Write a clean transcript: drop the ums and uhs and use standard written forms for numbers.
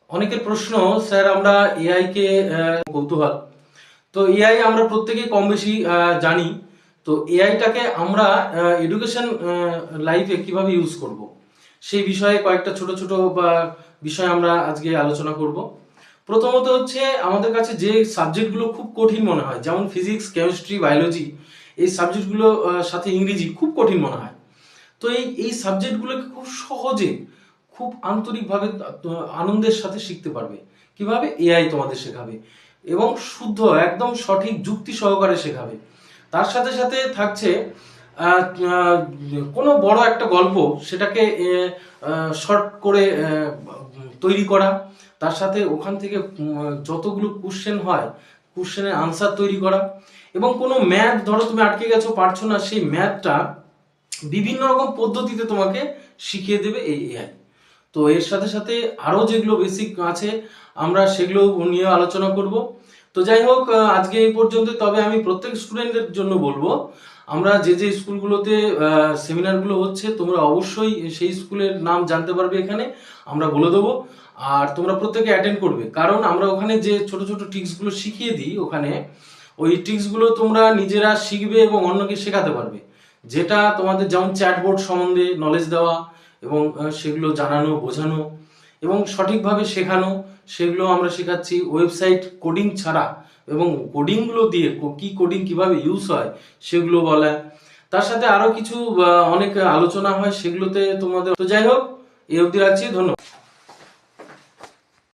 অনেকের প্রশ্ন, স্যার আমরা এআই কে কৌতূহল। তো এআই আমরা প্রত্যেকেই কম বেশি জানি। তো এআইটাকে আমরা এডুকেশন লাইফে কিভাবে ইউজ করব, সেই বিষয়ে কয়েকটা ছোট ছোট বা বিষয় আমরা আজকে আলোচনা করব। প্রথমত হচ্ছে, আমাদের কাছে যে সাবজেক্টগুলো খুব কঠিন মনে হয়, যেমন ফিজিক্স, কেমিস্ট্রি, বায়োলজি, এই সাবজেক্টগুলো সাথে ইংরেজি খুব কঠিন মনে হয়। তো এই সাবজেক্টগুলোকে খুব সহজে, খুব আন্তরিকভাবে, আনন্দের সাথে শিখতে পারবে। কিভাবে? এআই তোমাদের শেখাবে এবং শুদ্ধ, একদম সঠিক যুক্তি সহকারে শেখাবে। তার সাথে সাথে থাকছে আহ, আহ, কোনো বড় একটা গল্প, সেটাকে শর্ট করে তৈরি করা। তার সাথে ওখান থেকে যতগুলো কোশ্চেন হয়, কোশ্চেনের আনসার তৈরি করা। এবং কোনো ম্যাথ, ধরো তুমি আটকে গেছো, পারছো না, সেই ম্যাথটা বিভিন্ন রকম পদ্ধতিতে তোমাকে শিখিয়ে দেবে এই এআই। তো এর সাথে সাথে আরো যেগুলো বেসিক আছে, আমরা সেগুলো নিয়ে আলোচনা করব। তো যাই হোক, আজকে এই পর্যন্ত। তবে আমি প্রত্যেক স্টুডেন্টদের জন্য বলবো, আমরা যে যে স্কুলগুলোতে সেমিনারগুলো হচ্ছে, তোমরা অবশ্যই সেই স্কুলের নাম জানতে পারবে, এখানে আমরা বলে দেবো। আর তোমরা প্রত্যেকে অ্যাটেন্ড করবে, কারণ আমরা ওখানে যে ছোট ছোট ট্রিক্সগুলো শিখিয়ে দিই, ওখানে ওই ট্রিক্সগুলো তোমরা নিজেরা শিখবে এবং অন্যকে শেখাতে পারবে। যেটা তোমাদের, যেমন চ্যাটবোর্ড সম্বন্ধে নলেজ দেওয়া এবং সেগুলো জানানো, বোঝানো এবং সঠিকভাবে শেখানো, সেগুলো আমরা শেখাচ্ছি। ওয়েবসাইট কোডিং ছাড়া এবং কোডিংগুলো দিয়ে কি কোডিং কিভাবে ইউজ হয় সেগুলো বলা। তার সাথে আরো কিছু অনেক আলোচনা হয়, সেগুলোতে তোমাদের। তো যাই হোক, এই অবধি রাখছি। ধন্যবাদ।